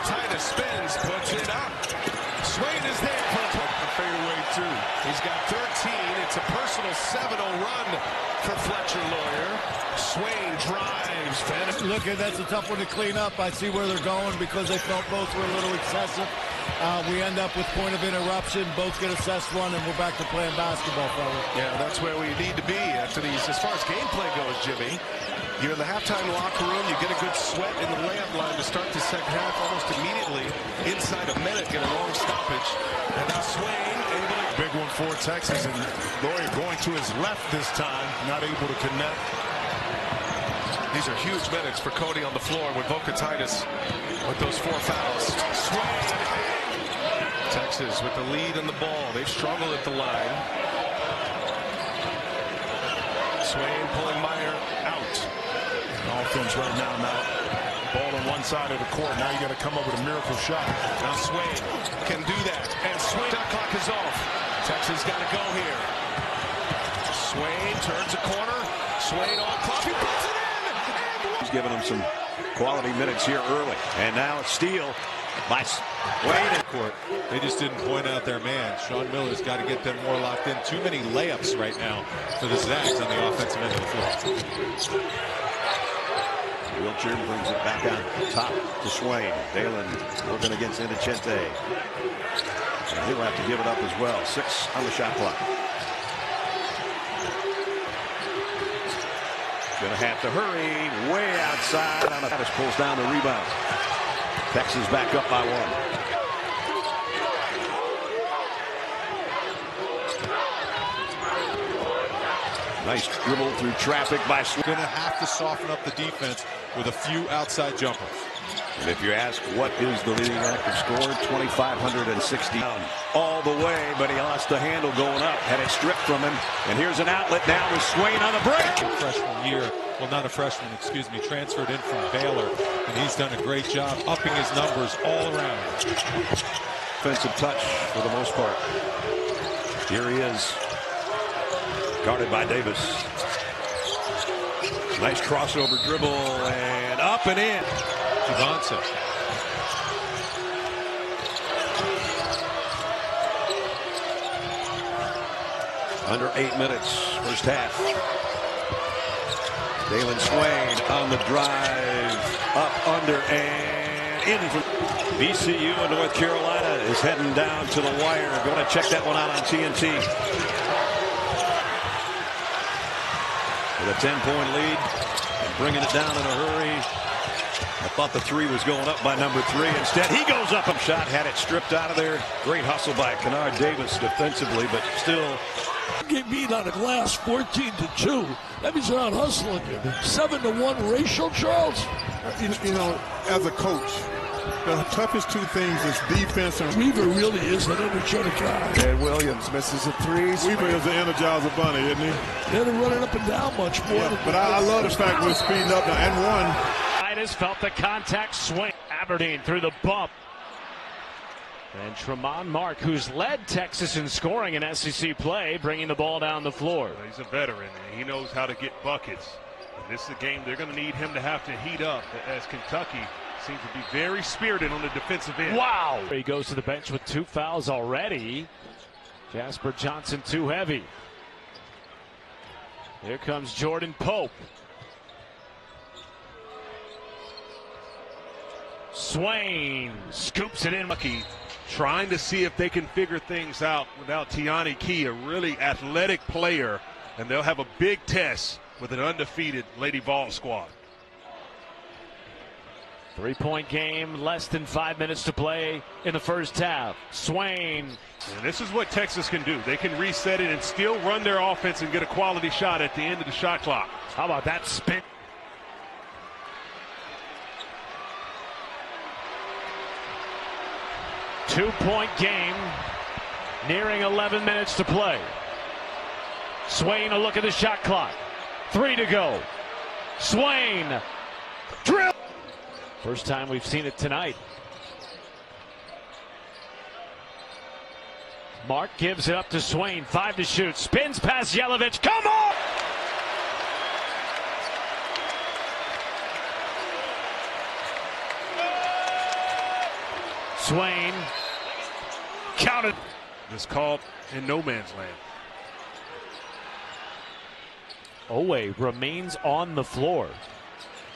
Titus spins, puts it up. Swain is there for a fadeaway too. He's got 13. It's a personal 7-0 run for Fletcher Lawyer. Swain drives. Look, that's a tough one to clean up. I see where they're going because they felt both were a little excessive. We end up with point of interruption. Both get assessed one, and we're back to playing basketball, fella. Yeah, that's where we need to be after these. As far as gameplay goes, Jimmy, you're in the halftime locker room. You get a good sweat in the layup line to start the second half almost immediately. Inside a minute, get a long stoppage. And now Swain able to... Big one for Texas, and Lawyer going to his left this time, not able to connect. These are huge minutes for Cody on the floor with Titus with those 4 fouls. Swain. Texas with the lead on the ball. They've struggled at the line. Swain pulling Meyer out. Offense right now. Ball on one side of the court. Now you got to come up with a miracle shot. Now Swain can do that. And Swain, shot clock is off. Texas got to go here. Swain turns a corner. Swain on clock. He puts it in. He's giving them some quality minutes here early. And now it's steal by Swain. Court. They just didn't point out their man. Sean Miller's got to get them more locked in. Too many layups right now for the Zags on the offensive end of the floor. Wiltshire brings it back on top to Swain. Dailyn working against Intuitionhoops. And he'll have to give it up as well. 6 on the shot clock. Gonna have to hurry. Way outside. Titus pulls down the rebound. Texas back up by 1. Nice dribble through traffic by Swain. Going to have to soften up the defense with a few outside jumpers. And if you ask what is the leading active scorer, 2,560 down all the way, but he lost the handle going up, had it stripped from him. And here's an outlet now with Swain on the break. Freshman year, well, not a freshman, excuse me, transferred in from Baylor, and he's done a great job upping his numbers all around. Offensive touch for the most part. Here he is. Guarded by Davis. Nice crossover dribble and up and in. Javonte. Under 8 minutes, first half. Dalen Swain on the drive, up, under, and in. VCU in North Carolina is heading down to the wire. Going to check that one out on TNT. With a 10-point lead and bringing it down in a hurry. I thought the 3 was going up by number 3. Instead, he goes up. Shot had it stripped out of there. Great hustle by Kennard Davis defensively, but still. Get beat on the glass 14-2. That means they're not hustling you. 7-1 ratio, Charles. You know, as a coach, the toughest 2 things is defense and... Weaver really is an energetic guy. And Williams misses a 3. Weaver is the Energizer Bunny, isn't he? They're running up and down much more. Yeah, but I love the fact we're speeding up now and 1. Titus felt the contact swing. Aberdeen through the bump. And Tremont Mark, who's led Texas in scoring in SEC play, bringing the ball down the floor. He's a veteran, and he knows how to get buckets. And this is a game they're going to need him to have to heat up, as Kentucky seems to be very spirited on the defensive end. Wow! He goes to the bench with 2 fouls already. Jasper Johnson too heavy. Here comes Jordan Pope. Swain scoops it in. Lucky trying to see if they can figure things out without Tiani Key, a really athletic player, and they'll have a big test with an undefeated Lady Vol squad. 3-point game, less than 5 minutes to play in the first half. Swain. And this is what Texas can do. They can reset it and still run their offense and get a quality shot at the end of the shot clock. How about that spin? Two-point game, nearing 11 minutes to play. Swain, a look at the shot clock. 3 to go. Swain, drill. First time we've seen it tonight. Mark gives it up to Swain. 5 to shoot. Spins past Yelovich. Come on! Swain counted. It's called in no man's land. Owe remains on the floor.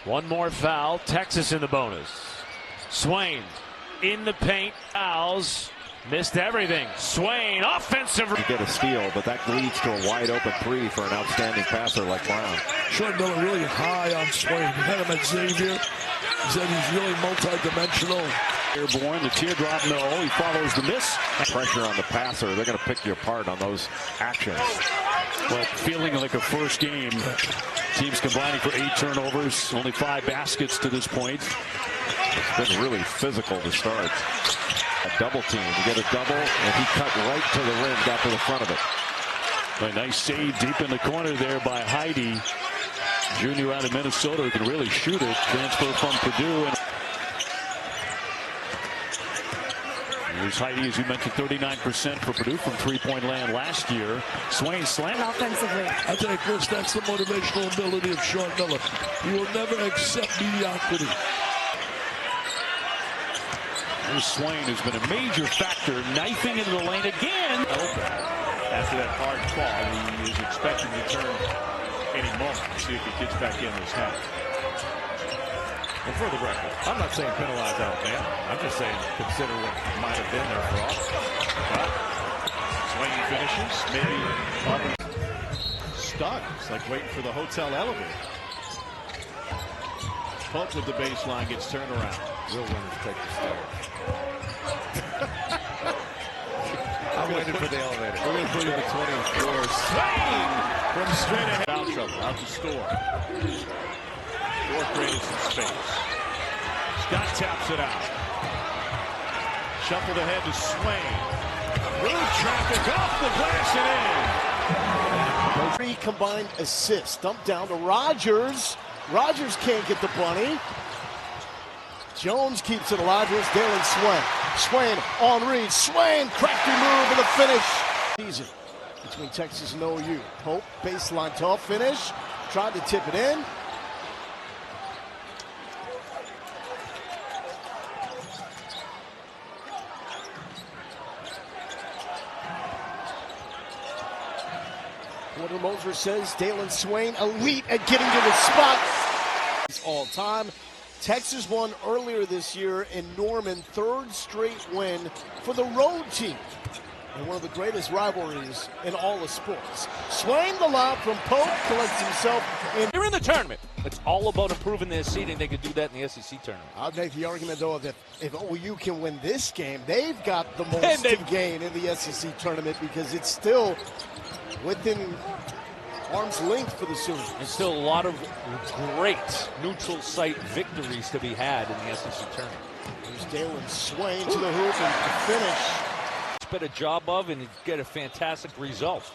One more foul. Texas in the bonus. Swain in the paint. Fouls. Missed everything. Swain, offensive. You get a steal, but that leads to a wide open three for an outstanding passer like Brown. Sean Miller really high on Swain. You had him at Xavier. He said he's really multi-dimensional. Airborne, the teardrop, no. He follows the miss. Pressure on the passer. They're going to pick you apart on those actions. But feeling like a first game. Teams combining for 8 turnovers. Only 5 baskets to this point. It's been really physical to start. A double team. You get a double, and he cut right to the rim, got to the front of it. A nice save deep in the corner there by Heidi. Junior out of Minnesota who can really shoot it. Transfer from Purdue. Here's Heidi, as you mentioned, 39% for Purdue from three-point land last year. Swain slam offensively. I think, Chris, that's the motivational ability of Sean Miller. He will never accept mediocrity. Here's Swain, who's been a major factor, knifing into the lane again. After that hard fall, he is expecting to turn any moment to see if he gets back in this half. And for the record, I'm not saying penalize Alabama. I'm just saying consider what might have been there for all. Swain finishes, maybe Auburn stuck. It's like waiting for the hotel elevator. Pope with the baseline gets turned around. Real winners take the stairs. I'm waiting for the elevator. We're going to put you to the 20th floor. Swain from straight ahead. Foul trouble, out to store. Fourth created some space. Scott taps it out. Shuffled ahead to Swain. Through traffic, off the glass and in. 3 combined assists. Dumped down to Rogers. Rogers can't get the bunny. Jones keeps it alive. Here's Dalen Swain. Swain on read. Swain, crafty move and the finish. Easy between Texas and OU. Pope, baseline tough finish. Tried to tip it in. Porter Moser says Dalen Swain elite at getting to the spot. All time. Texas won earlier this year in Norman, 3rd straight win for the road team. And one of the greatest rivalries in all of sports. Swain the lob from Pope, collects himself in. You're in the tournament. It's all about improving their seeding. They could do that in the SEC tournament. I'll make the argument, though, that if OU can win this game, they've got the most to gain in the SEC tournament because it's still within arm's length for the Sooners. And still a lot of great neutral site victories to be had in the SEC tournament. There's Dalen Swain to the hoop and the finish. Been a job of and get a fantastic result.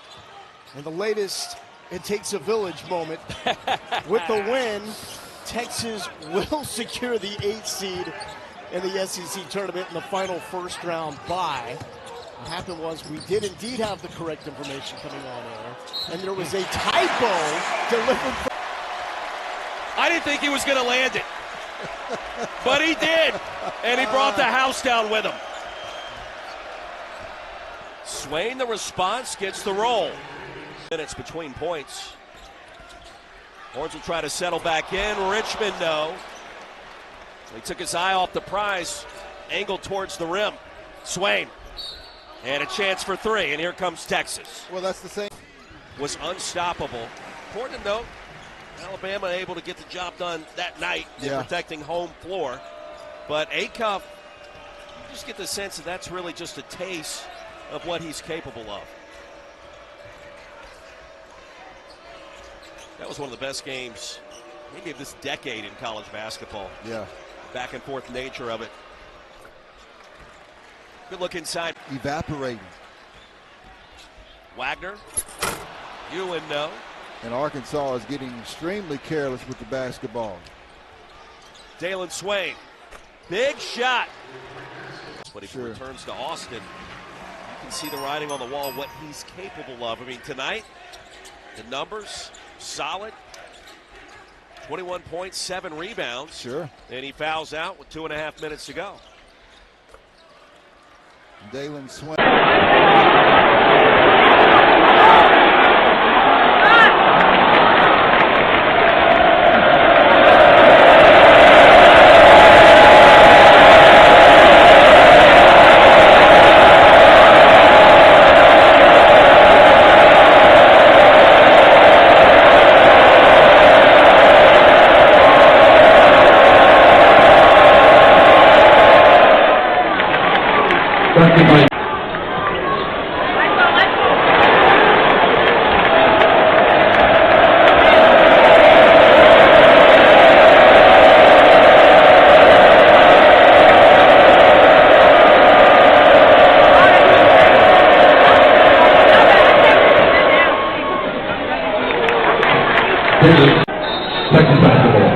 And the latest, it takes a village moment. With the win, Texas will secure the 8th seed in the SEC tournament in the final first round bye. What happened was we did indeed have the correct information coming on air, and there was a typo delivered. I didn't think he was going to land it, but he did, and he brought the house down with him. Swain, the response, gets the roll. Minutes between points. Horns will try to settle back in. Richmond, no. He took his eye off the prize. Angled towards the rim. Swain. And a chance for 3. And here comes Texas. Well, that's the same. Was unstoppable. Important to note, Alabama able to get the job done that night in protecting home floor. But Acuff, you just get the sense that that's really just a taste of what he's capable of. That was one of the best games, maybe of this decade in college basketball. Yeah. Back and forth nature of it. Good look inside. Evaporating. Wagner. Ewan, no. And Arkansas is getting extremely careless with the basketball. Dalen Swain. Big shot. But he returns to Austin. You can see the writing on the wall, what he's capable of. I mean, tonight, the numbers, solid. 21 points, 7 rebounds. Sure. And he fouls out with 2.5 minutes to go. Dalen Swain. Second basketball.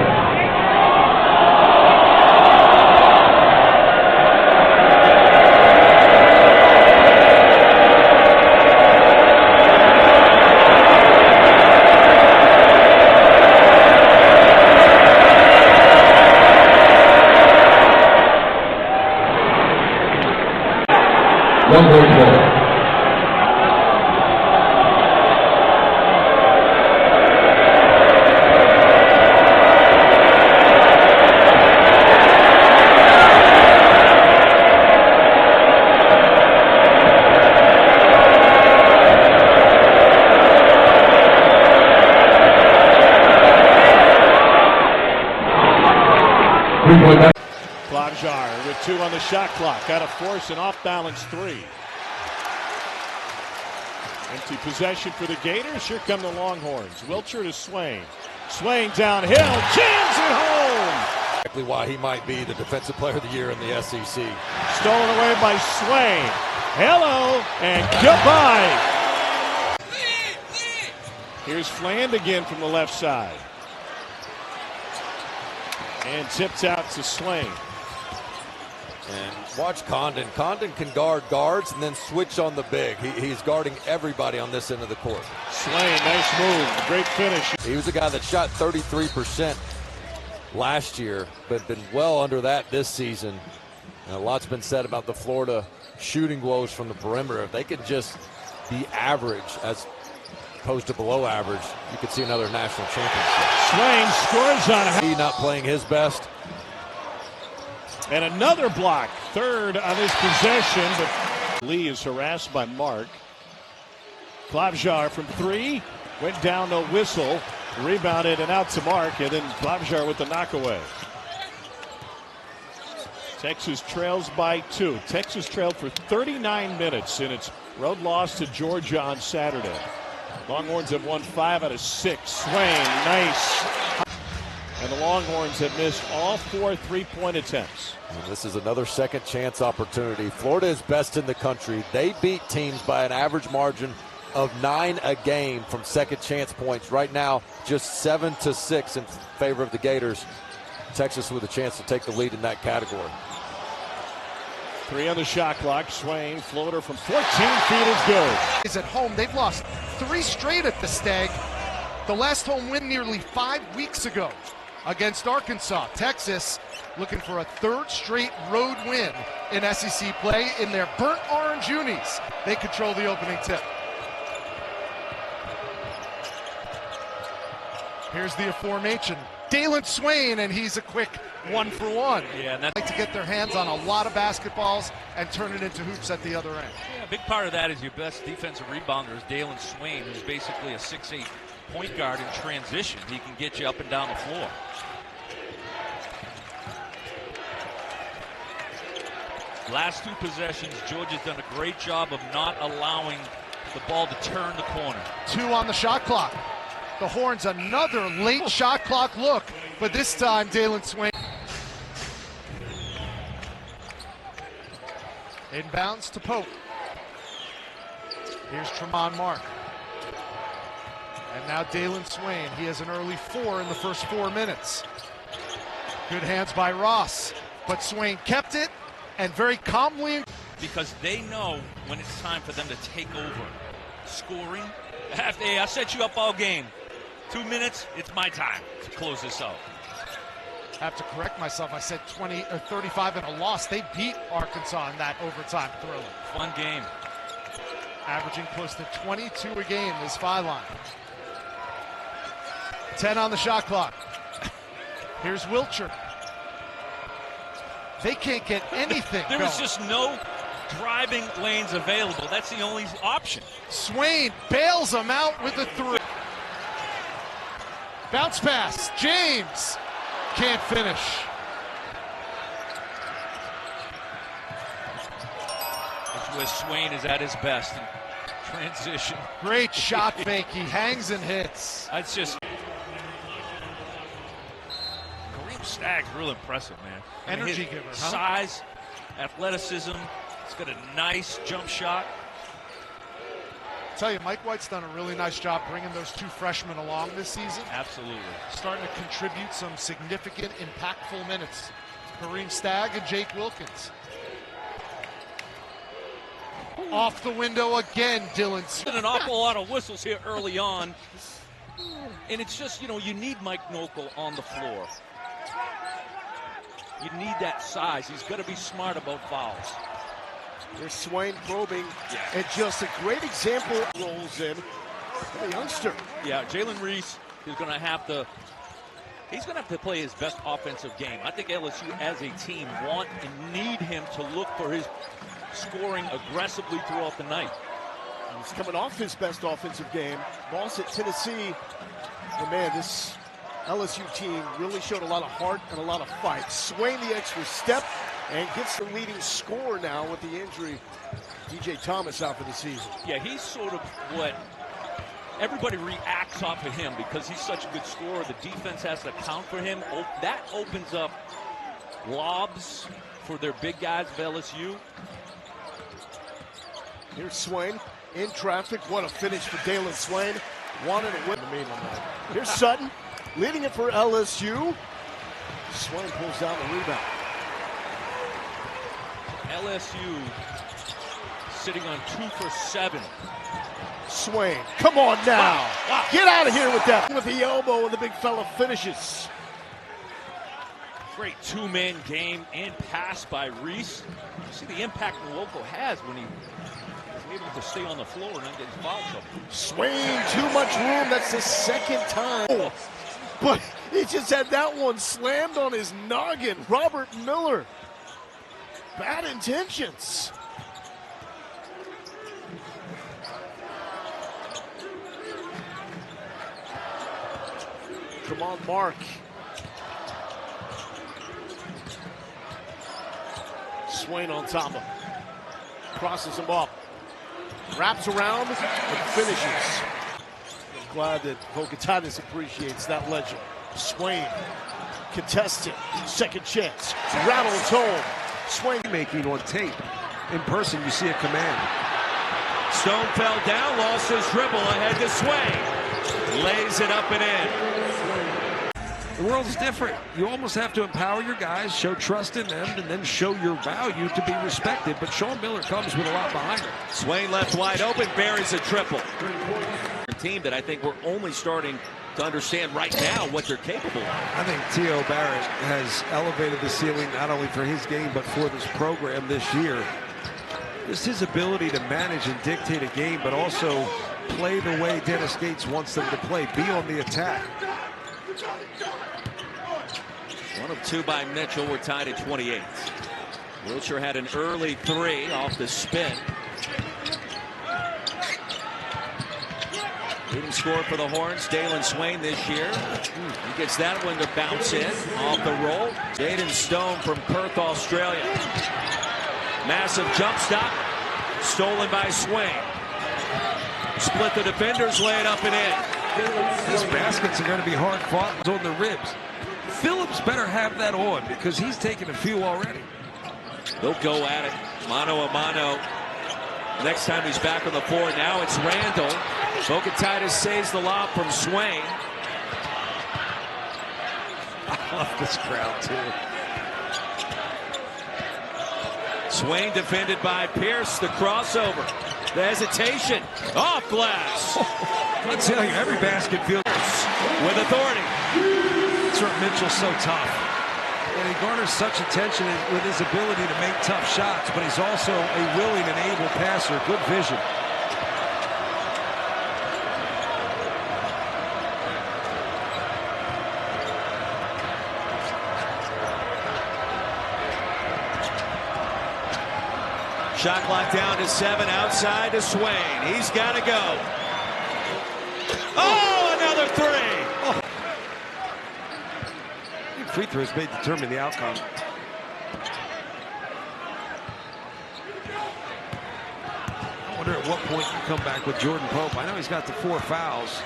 One point ball. Klobjar with 2 on the shot clock. Got to force an off-balance 3. Empty possession for the Gators. Here come the Longhorns. Wilcher to Swain. Swain downhill. Jams it home. Exactly why he might be the defensive player of the year in the SEC. Stolen away by Swain. Hello and goodbye. Here's Flanagan from the left side. And tipped out to Swain. And watch Condon. Condon can guard guards and then switch on the big. He's guarding everybody on this end of the court. Swain, nice move. Great finish. He was a guy that shot 33% last year, but been well under that this season. And a lot's been said about the Florida shooting woes from the perimeter. If they could just be average as opposed to below average, you could see another national championship. Swain scores on he not playing his best. And another block, third on his possession, but Lee is harassed by Mark. Klobjar from 3, went down, no whistle, rebounded and out to Mark, and then Klobjar with the knockaway. Texas trails by 2. Texas trailed for 39 minutes in its road loss to Georgia on Saturday. Longhorns have won 5 out of 6. Swain, nice. And the Longhorns have missed all 4 three-point attempts. And this is another second chance opportunity. Florida is best in the country. They beat teams by an average margin of 9 a game from second chance points. Right now, just 7-6 in favor of the Gators. Texas with a chance to take the lead in that category. 3 on the shot clock. Swain, floater from 14 feet is good. Is at home. They've lost 3 straight at the Stag. The last home win nearly 5 weeks ago against Arkansas. Texas looking for a 3rd straight road win in SEC play in their burnt orange unis. They control the opening tip. Here's the aforementioned Dalen Swain, and he's a quick 1-for-1. Yeah, and that's like to get their hands on a lot of basketballs and turn it into hoops at the other end. Yeah, a big part of that is your best defensive rebounder is Dalen Swain, who's basically a 6'8" point guard in transition. He can get you up and down the floor. Last 2 possessions, Georgia's done a great job of not allowing the ball to turn the corner. 2 on the shot clock. The Horns another late shot clock look, but this time Dalen Swain. Inbounds to Pope. Here's Tremont Mark. And now Dalen Swain. He has an early 4 in the first 4 minutes. Good hands by Ross, but Swain kept it and very calmly. Because they know when it's time for them to take over. Scoring. Hey, I set you up all game. 2 minutes, it's my time to close this out. I have to correct myself. I said 20 or 35 and a loss. They beat Arkansas in that overtime thriller. Fun game. Averaging close to 22 a game is Phylon. 10 on the shot clock. Here's Wilcher. They can't get anything There going. was just no driving lanes available. That's the only option. Swain bails him out with a three. Bounce pass. James can't finish. That's where Swain is at his best in transition. Great shot fake. He hangs and hits. That's just... Kareem Stagg's real impressive, man. I mean, Energy his giver, huh? Size, athleticism. He's got a nice jump shot. Tell you, Mike White's done a really nice job bringing those two freshmen along this season. Absolutely. Starting to contribute some significant, impactful minutes. Kareem Stagg and Jake Wilkins. Off the window again, Dalen Swain. An awful lot of whistles here early on. And it's just, you know, you need Mike Nokel on the floor. You need that size. He's got to be smart about fouls. There's Swain probing, and just a great example rolls in. A youngster. Yeah, Jalen Reese is going to have to. He's going to have to play his best offensive game. I think LSU, as a team, want and need him to look for his scoring aggressively throughout the night. He's coming off his best offensive game. Loss at Tennessee. And man, this LSU team really showed a lot of heart and a lot of fight. Swain the extra step and gets the leading scorer now with the injury. DJ Thomas out for the season. Yeah, he's sort of what everybody reacts off of him because he's such a good scorer. The defense has to account for him. That opens up lobs for their big guys of LSU. Here's Swain in traffic. What a finish for Dalen Swain. Wanted to win. Here's Sutton leading it for LSU. Swain pulls down the rebound. LSU sitting on 2 for 7. Swain, come on now. Wow. Get out of here with that. With the elbow and the big fella finishes. Great two-man game and pass by Reese. You see the impact Nwoko has when he's able to stay on the floor and not get foul trouble. Swain, too much room. That's the second time. Oh, but he just had that one slammed on his noggin. Robert Miller. Bad intentions. Come on, Mark. Swain on top of him. Crosses him up. Wraps around and finishes. I'm glad that Vokatitis appreciates that legend. Swain contested. Second chance. Rattles home. Swain making on tape. In person, you see a command. Stone fell down, lost his dribble ahead to Swain. Lays it up and in. The world is different. You almost have to empower your guys, show trust in them, and then show your value to be respected. But Sean Miller comes with a lot behind him. Swain left wide open, buries a triple. A team that I think we're only starting to understand right now what they're capable of. I think T.O. Barrett has elevated the ceiling not only for his game but for this program this year. Just his ability to manage and dictate a game, but also play the way Dennis Gates wants them to play. Be on the attack. 1 of 2 by Mitchell. We're tied at 28. Wilcher had an early 3 off the spin. Leading scorer for the Horns, Dalen Swain this year. He gets that one to bounce in off the roll. Jaden Stone from Perth, Australia. Massive jump stop. Stolen by Swain. Split the defenders, lay it up and in. These baskets are going to be hard fought on the ribs. Phillips better have that on because he's taken a few already. They'll go at it. Mano a mano. Next time he's back on the floor. Now it's Randall. Vokatitis saves the lob from Swain. I love this crowd too. Swain defended by Pierce. The crossover. The hesitation. Off glass. I tell you, every basket feels with authority. Mitchell's so tough. And he garners such attention with his ability to make tough shots, but he's also a willing and able passer. Good vision. Shot clock down to 7, outside to Swain. He's got to go. Oh, another 3. Oh. Free throws may determine the outcome. I wonder at what point you come back with Jordan Pope. I know he's got the 4 fouls.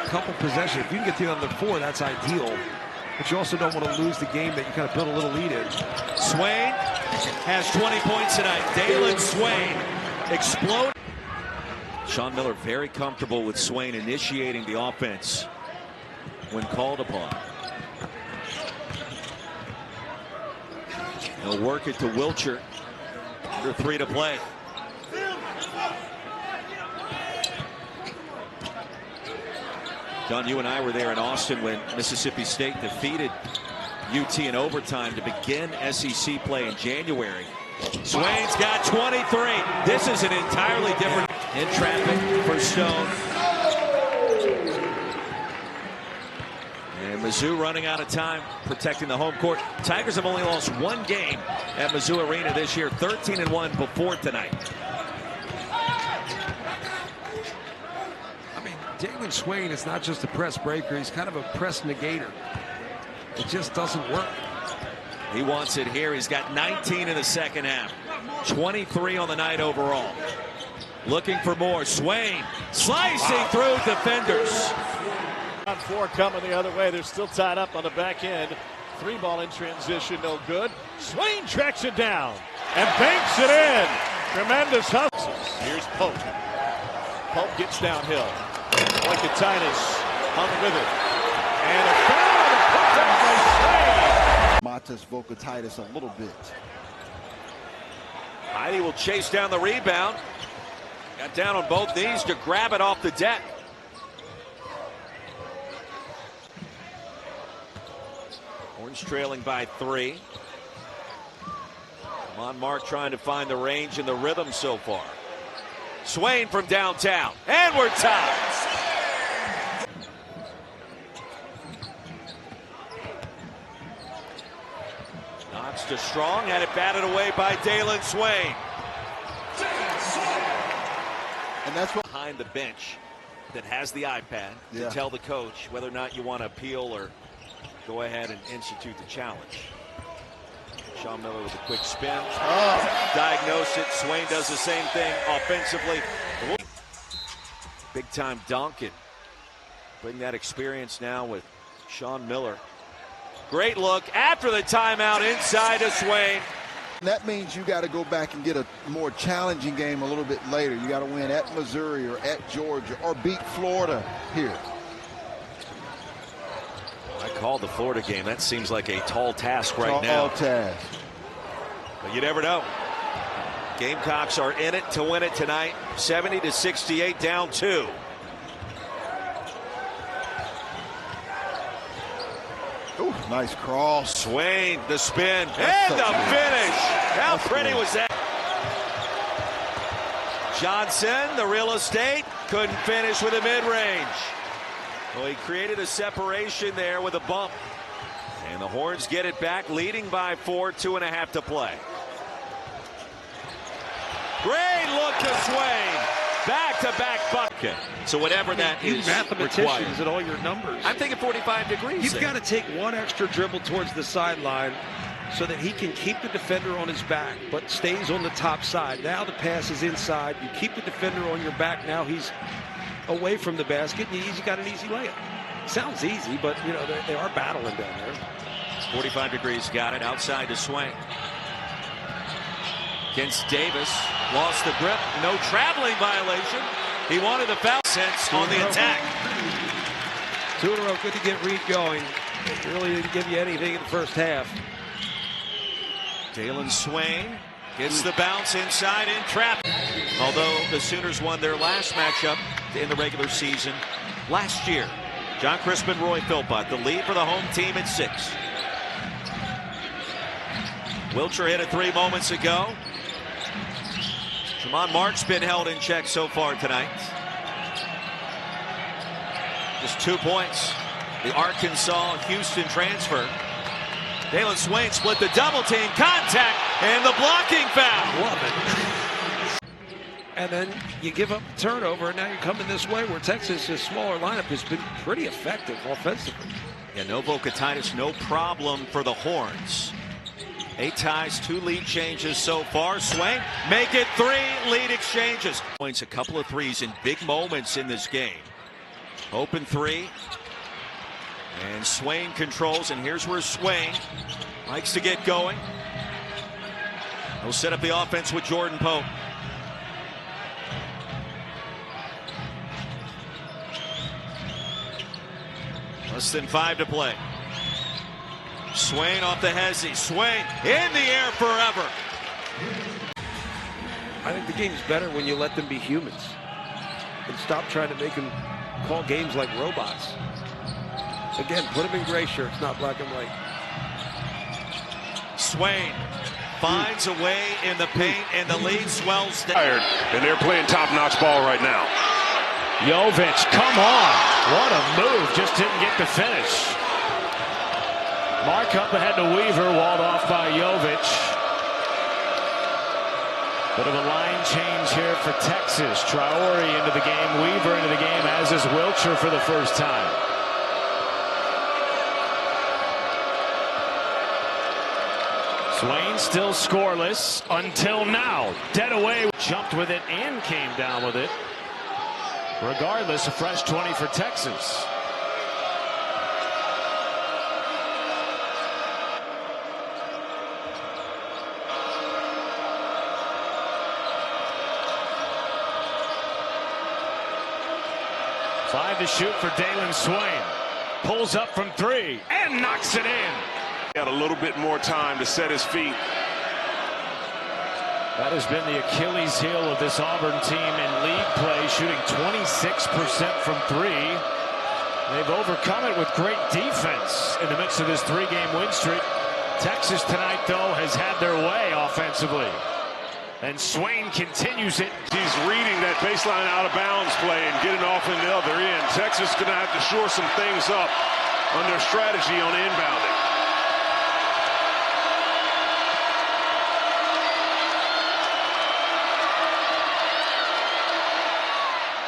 A couple possessions. If you can get the other 4, that's ideal. But you also don't want to lose the game that you kind of build a little lead in. Swain has 20 points tonight. Dalen Swain explode. Sean Miller very comfortable with Swain initiating the offense when called upon. He'll work it to Wilcher. Under 3 to play. John, you and I were there in Austin when Mississippi State defeated UT in overtime to begin SEC play in January. Swain's got 23. This is an entirely different in traffic for Stone. And Mizzou running out of time, protecting the home court. Tigers have only lost 1 game at Mizzou Arena this year, 13-1 before tonight. Dalen Swain is not just a press breaker, he's kind of a press negator. It just doesn't work. He wants it here. He's got 19 in the second half. 23 on the night overall. Looking for more. Swain slicing through defenders. On 4 coming the other way. They're still tied up on the back end. 3-ball in transition, no good. Swain tracks it down and banks it in. Tremendous hustle. Here's Pope. Pope gets downhill. Titus hung with it. And a foul put down by Swain. Matas Vocatitis a little bit. Heidi will chase down the rebound. Got down on both knees to grab it off the deck. Horns trailing by 3. Come on, Mark trying to find the range and the rhythm so far. Swain from downtown. And we're tied. Knox to Strong. Had it batted away by Dalen Swain. And that's what behind the bench that has the iPad to tell the coach whether or not you want to appeal or go ahead and institute the challenge. Sean Miller with a quick spin. Diagnose it. Swain does the same thing offensively. Big time Donkin. Bring that experience now with Sean Miller. Great look after the timeout inside to Swain. That means you got to go back and get a more challenging game a little bit later. You got to win at Missouri or at Georgia or beat Florida here. I called the Florida game. That seems like a tall task right now. Tall task. But you never know. Gamecocks are in it to win it tonight. 70-68, down 2. Ooh, nice cross. Swain, the spin, and the finish. How pretty was that? Johnson, the real estate, couldn't finish with a mid-range. Well, he created a separation there with a bump. And the Horns get it back, leading by 4, 2.5 to play. Great look to Swain. Back-to-back bucket. So whatever that is mathematicians at all your numbers. I'm thinking 45 degrees. You've got to take one extra dribble towards the sideline so that he can keep the defender on his back, but stays on the top side. Now the pass is inside. You keep the defender on your back. Now he's away from the basket, and you got an easy layup. Sounds easy, but you know they are battling down there. 45 degrees, got it outside to Swain. Against Davis, lost the grip, no traveling violation. He wanted the foul sense on the attack. 2 in a row, good to get Reed going. It really didn't give you anything in the first half. Dalen Swain gets the bounce inside in trap. Although the Sooners won their last matchup in the regular season last year. John Crispin, Roy Philpott, the lead for the home team at 6. Wilcher hit a 3 moments ago. Jamon Mark's been held in check so far tonight. Just 2 points. The Arkansas-Houston transfer. Dalen Swain split the double team, contact, and the blocking foul. Love it. And then you give up the turnover, and now you're coming this way where Texas' smaller lineup has been pretty effective offensively. Yeah, no Vocatitis, no problem for the Horns. 8 ties, 2 lead changes so far. Swain, make it 3 lead exchanges. Points, a couple of threes in big moments in this game. Open 3. And Swain controls, and here's where Swain likes to get going. He'll set up the offense with Jordan Pope. Less than 5 to play. Swain off the hezzy. Swain in the air forever. I think the game's better when you let them be humans and stop trying to make them call games like robots. Again, put them in gray shirts, not black and white. Swain finds a way in the paint, and the lead swells down. And they're playing top-notch ball right now. Jovic, come on. What a move. Just didn't get the finish. Mark up ahead to Weaver, walled off by Jovic. Bit of a line change here for Texas. Traore into the game, Weaver into the game, as is Wilcher for the first time. Swain still scoreless until now. Dead away, jumped with it and came down with it. Regardless, a fresh 20 for Texas. Five to shoot for Dalen Swain. Pulls up from 3 and knocks it in. Got a little bit more time to set his feet. That has been the Achilles heel of this Auburn team in league play, shooting 26% from 3. They've overcome it with great defense in the midst of this 3-game win streak. Texas tonight, though, has had their way offensively. And Swain continues it. He's reading that baseline out of bounds play and getting off in the other end. Texas going to have to shore some things up on their strategy on inbounding.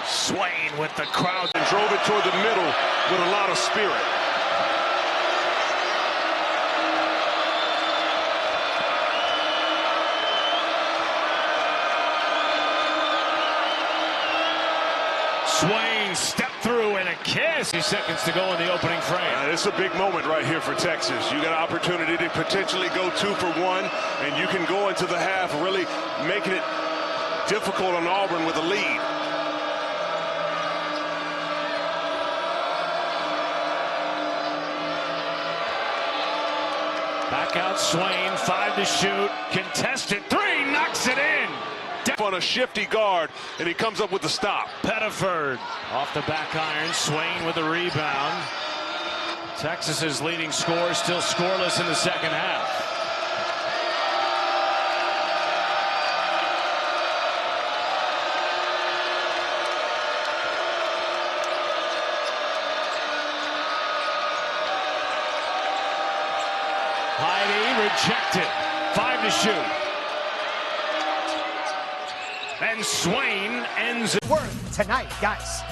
Swain with the crowd. And drove it toward the middle with a lot of spirit. Swain step through and a kiss. 2 seconds to go in the opening frame. It's a big moment right here for Texas. You got an opportunity to potentially go 2 for 1, and you can go into the half really making it difficult on Auburn with a lead. Back out Swain, 5 to shoot, contested 3, knocks it in. On a shifty guard, and he comes up with the stop. Pettiford off the back iron, Swain with the rebound. Texas's leading scorer still scoreless in the second half. Heide rejected, 5 to shoot. And Swain ends it. Worth tonight, guys.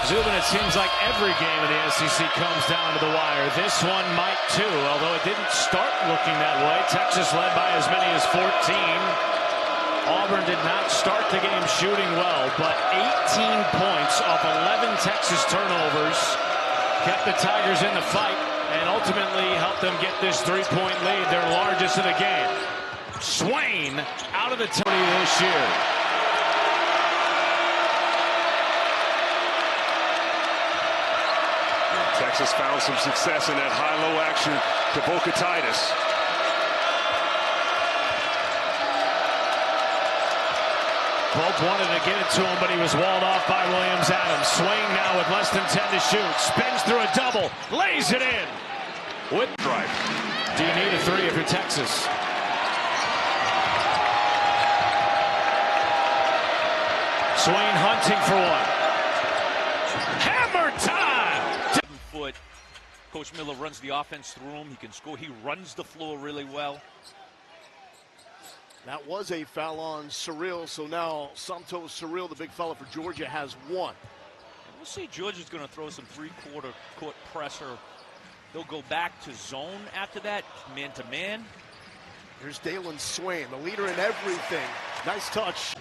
Zubin, it seems like every game in the SEC comes down to the wire. This one might too, although it didn't start looking that way. Texas led by as many as 14. Auburn did not start the game shooting well, but 18 points off 11 Texas turnovers kept the Tigers in the fight and ultimately helped them get this 3-point lead, their largest of the game. Swain out of the 20 this year. Texas found some success in that high-low action to Vocatitis. Pope wanted to get it to him, but he was walled off by Williams-Adams. Swain now with less than 10 to shoot. Spins through a double. Lays it in. With drive. Do you need a three if you're Texas? Swain hunting for one. Hammer time! 7-foot. Coach Miller runs the offense through him. He can score. He runs the floor really well. That was a foul on Surreal, so now Santos Surreal, the big fella for Georgia, has one. We'll see. Georgia's going to throw some three-quarter court pressure. They'll go back to zone after that, man-to-man. Here's Dalen Swain, the leader in everything. Nice touch.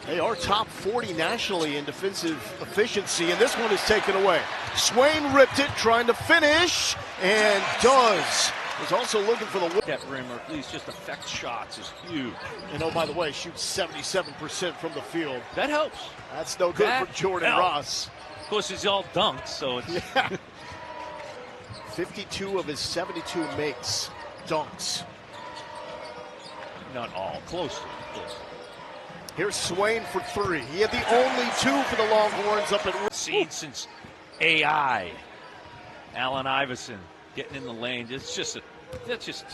They are top 40 nationally in defensive efficiency, and this one is taken away. Swain ripped it, trying to finish, and does. Was also looking for the that rim, or at least just affect shots, is huge. And oh, by the way, shoots 77% from the field. That helps. That's no good for Jordan Ross. Of course, he's all dunked, so it's... Yeah. 52 of his 72 makes dunks. Not all. Close. Here's Swain for three. He had the only two for the Longhorns up at... Seen since AI. Allen Iverson getting in the lane. That's just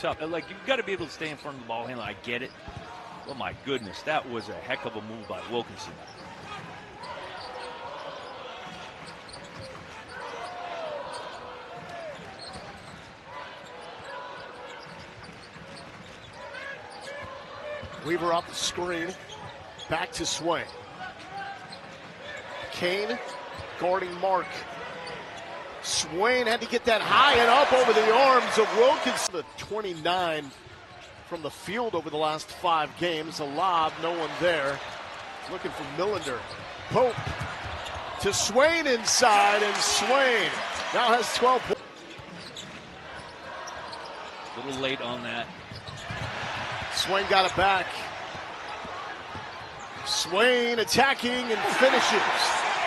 tough. Like, you've got to be able to stay in front of the ball handler. I get it. Oh, my goodness. That was a heck of a move by Wilkinson. Weaver off the screen. Back to Swain. Kane guarding Mark. Swain had to get that high and up over the arms of Wilkinson. The 29 from the field over the last 5 games. A lob, no one there. Looking for Millender. Pope to Swain inside, and Swain now has 12 points. A little late on that. Swain got it back. Swain attacking and finishes.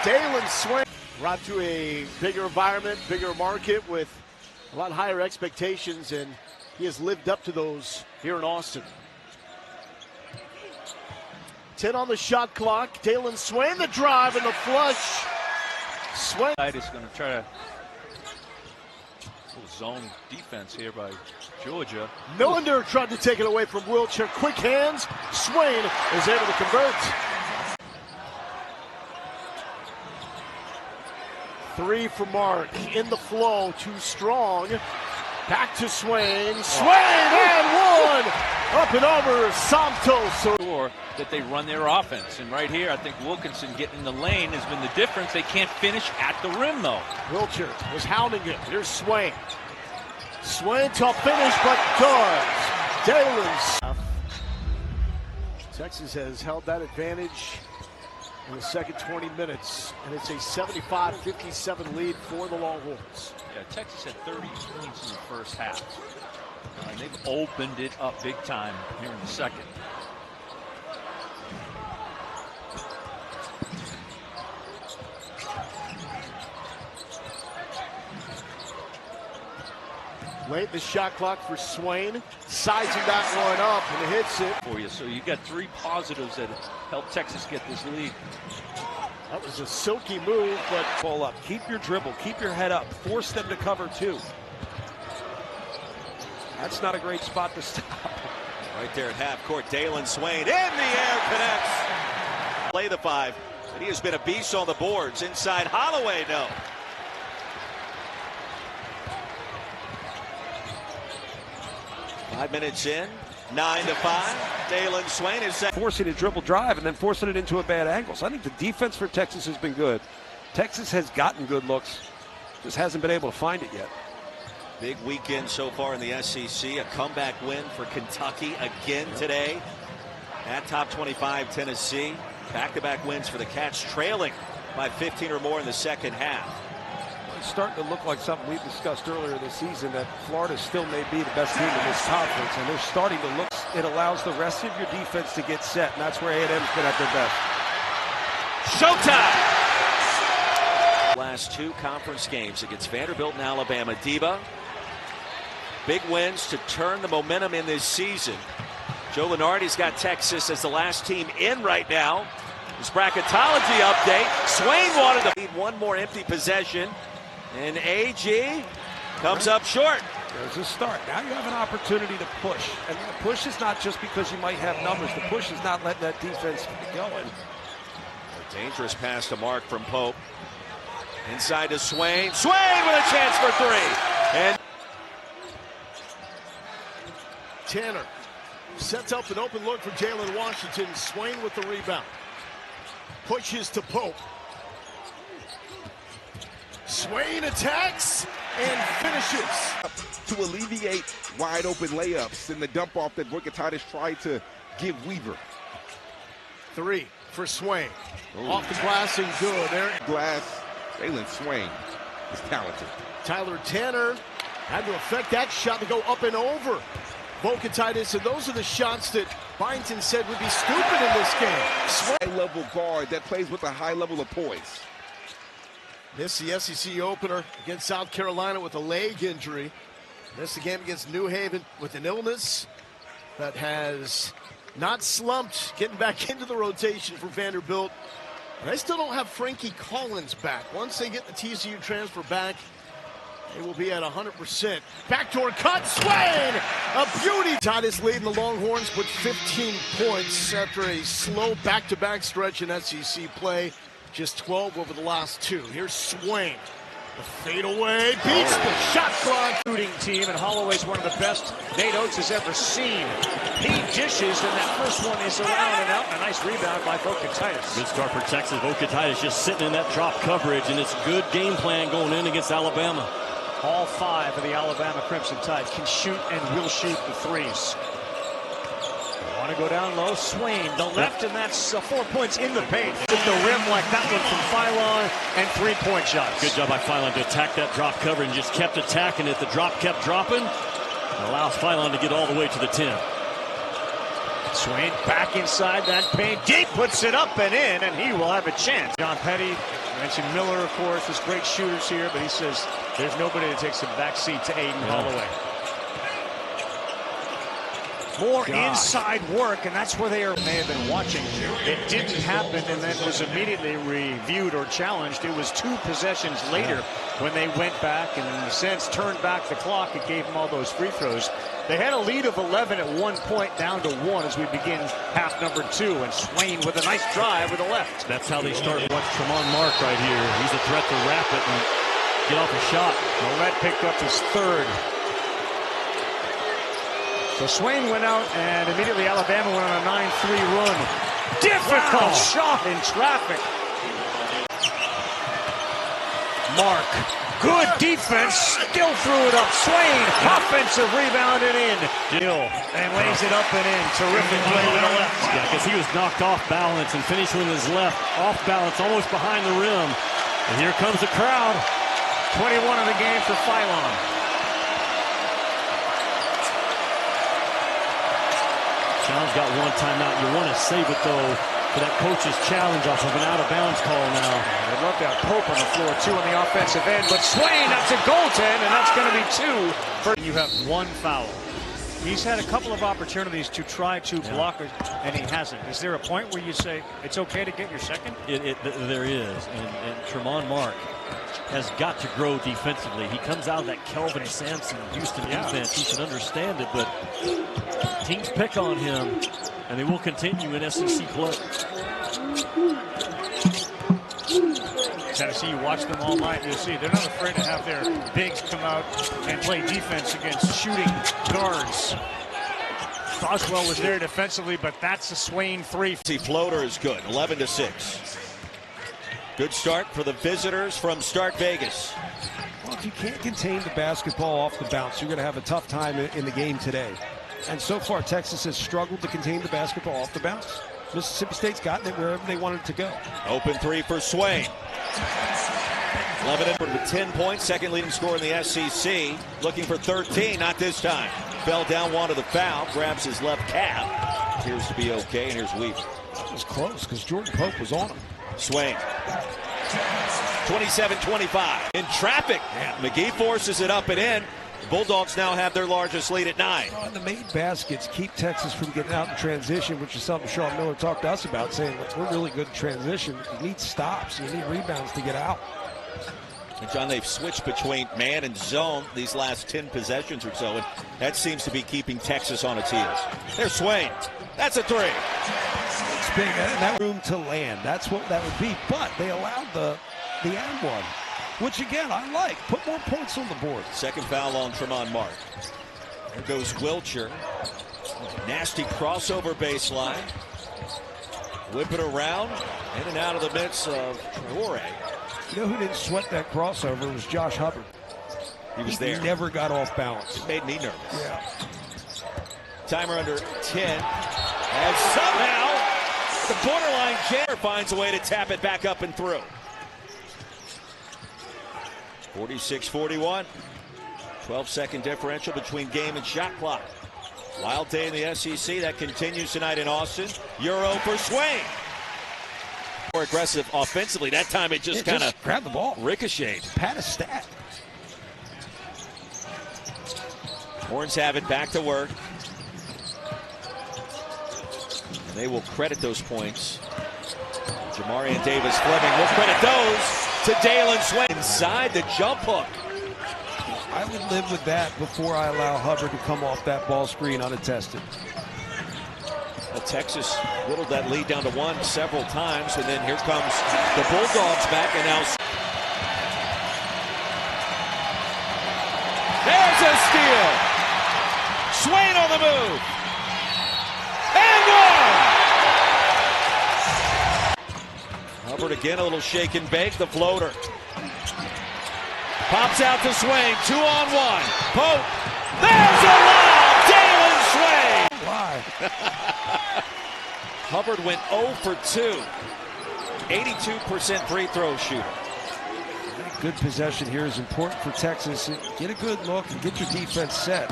Dalen Swain brought to a bigger environment, bigger market with a lot higher expectations, and he has lived up to those here in Austin. 10 on the shot clock. Dalen Swain, the drive and the flush. Swain is going to try to zone defense here by Georgia. Millender tried to take it away from Wiltshire. Quick hands. Swain is able to convert. 3 for Mark. In the flow. Too strong. Back to Swain. Swain and one. Up and over Santos. Sure that they run their offense. And right here, I think Wilkinson getting in the lane has been the difference. They can't finish at the rim, though. Wiltshire was hounding him. Here's Swain. Swain tough finish, but does. Dailyn. Texas has held that advantage in the second 20 minutes, and it's a 75-57 lead for the Longhorns. Yeah, Texas had 30 points in the first half. And they've opened it up big time here in the second. Late the shot clock for Swain, sizing that one up and hits it. For you, so you got 3 positives that helped Texas get this lead. That was a silky move, but pull up. Keep your dribble, keep your head up, force them to cover 2. That's not a great spot to stop. Right there at half court, Dalen Swain in the air connects. Play the 5, and he has been a beast on the boards. Inside Holloway, no. Five minutes in, 9-5. Dalen Swain is forcing a dribble drive and then forcing it into a bad angle. So I think the defense for Texas has been good. Texas has gotten good looks, just hasn't been able to find it yet. Big weekend so far in the SEC. A comeback win for Kentucky again today at top 25 Tennessee. Back-to-back wins for the Cats, trailing by 15 or more in the second half. It's starting to look like something we discussed earlier this season, that Florida still may be the best team in this conference, and they're starting to look. It allows the rest of your defense to get set, and that's where A&M's been at their best. Showtime! Last 2 conference games against Vanderbilt and Alabama. Diva, big wins to turn the momentum in this season. Joe Lunardi's got Texas as the last team in right now. His bracketology update. Swain wanted to lead one more empty possession. And AG comes up short. There's a start. Now you have an opportunity to push. And the push is not just because you might have numbers. The push is not letting that defense get going. A dangerous pass to Mark from Pope. Inside to Swain. Swain with a chance for three. And Tanner sets up an open look for Jalen Washington. Swain with the rebound. Pushes to Pope. Swain attacks and finishes. To alleviate wide open layups and the dump off that Vukatitis tried to give Weaver. Three for Swain. Ooh. Off the glass and good. There. Glass. Dalen Swain is talented. Tyler Tanner had to affect that shot to go up and over Vukatitis, and those are the shots that Byington said would be stupid in this game. High-level guard that plays with a high level of poise. Missed the SEC opener against South Carolina with a leg injury. Missed the game against New Haven with an illness that has not slumped, getting back into the rotation for Vanderbilt. And they still don't have Frankie Collins back. Once they get the TCU transfer back, they will be at 100%. Backdoor cut, Swain! A beauty! Titus leading the Longhorns with 15 points after a slow back-to-back stretch in SEC play. Just 12 over the last two. Here's Swain. The fadeaway beats the shot clock. Shooting team, and Holloway's one of the best Nate Oates has ever seen. He dishes, and that first one is around and out. A nice rebound by Vukatitis. Good start for Texas. Vukatitis just sitting in that drop coverage, and it's good game plan going in against Alabama. All five of the Alabama Crimson Tide can shoot and will shoot the threes. Want to go down low. Swain, the left, and that's 4 points in the paint. With the rim like that one from Philon, and three-point shots. Good job by Philon to attack that drop cover and just kept attacking it. The drop kept dropping. It allows Philon to get all the way to the 10. Swain back inside that paint. Deep puts it up and in, and he will have a chance. John Petty mentioned Miller, of course. There's great shooters here, but he says there's nobody that takes a back seat to Aiden Holloway. More inside work, and that's where they may have been watching. It didn't happen, and then was immediately reviewed or challenged. It was 2 possessions later when they went back and, in a sense, turned back the clock. It gave them all those free throws. They had a lead of 11 at one point, down to 1 as we begin half number 2. And Swain with a nice drive with the left. That's how they start. Watch Tremont Mark right here. He's a threat to wrap it and get off a shot. Millette picked up his third. So Swain went out, and immediately Alabama went on a 9-3 run. Difficult shot in traffic. Mark, good defense, still threw it up. Swain, offensive rebound and in. Gill, and lays it up and in. Terrific play with the left. Yeah, because he was knocked off balance and finished with his left off balance, almost behind the rim. And here comes the crowd. 21 in the game for Philon. Challenge got one timeout. You want to save it, though, for that coach's challenge off of an out-of-bounds call now. I'd love to have Pope on the floor, 2 on the offensive end, but Swain, that's a goaltend, and that's going to be 2. For you have 1 foul. He's had a couple of opportunities to try to block it, and he hasn't. Is there a point where you say it's okay to get your second? There is, and Tremont Mark has got to grow defensively. He comes out of that Kelvin Sampson Houston defense. He should understand it, but teams pick on him, and they will continue in SEC play. Tennessee, you watch them all night, you'll see they're not afraid to have their bigs come out and play defense against shooting guards. Boswell was there defensively, but that's a Swain 3. Floater is good, 11-6. Good start for the visitors from Start Vegas. Well, if you can't contain the basketball off the bounce, you're going to have a tough time in the game today. And so far, Texas has struggled to contain the basketball off the bounce. Mississippi State's gotten it wherever they wanted it to go. Open 3 for Swain. 11 with 10 points, second leading scorer in the SEC. Looking for 13, not this time. Fell down, wanted the foul, grabs his left calf. Appears to be okay, and here's Weaver. That was close because Jordan Pope was on him. Swain. 27-25. In traffic. McGee forces it up and in. The Bulldogs now have their largest lead at 9. The made baskets keep Texas from getting out in transition, which is something Sean Miller talked to us about, saying, look, we're really good in transition. You need stops. You need rebounds to get out. And John, they've switched between man and zone these last 10 possessions or so, and that seems to be keeping Texas on its heels. There's Swain. That's a three. It's big. That room to land. That's what that would be. But they allowed the and one, which again I like. Put more points on the board. Second foul on Tremont Mark. There goes Wilcher. Nasty crossover baseline. Whip it around, in and out of the midst of Traore. You know who didn't sweat that crossover was Josh Hubbard. He was there. He never got off balance. It made me nervous. Yeah. Timer under 10. And somehow the borderline jammer finds a way to tap it back up and through. 46-41. 12-second differential between game and shot clock. Wild day in the SEC. That continues tonight in Austin. Euro for Swain. More aggressive offensively. That time it just kind of grabbed the ball. Ricocheted. Pat a stat. Horns have it back to work. And they will credit those points. Jamarian Davis Fleming will credit those to Dalen Swain. Inside the jump hook. I would live with that before I allow Hubbard to come off that ball screen unattested. Well, Texas whittled that lead down to one several times, and then here comes the Bulldogs back, and now there's a steal. Swain on the move. And one. Hubbard again, a little shake and bake, the floater. Pops out to Swain, 2-on-1. Pope. There's a lob. Dalen Swain. Why? Hubbard went 0 for 2. 82% free throw shooter. Good possession here is important for Texas. Get a good look and get your defense set.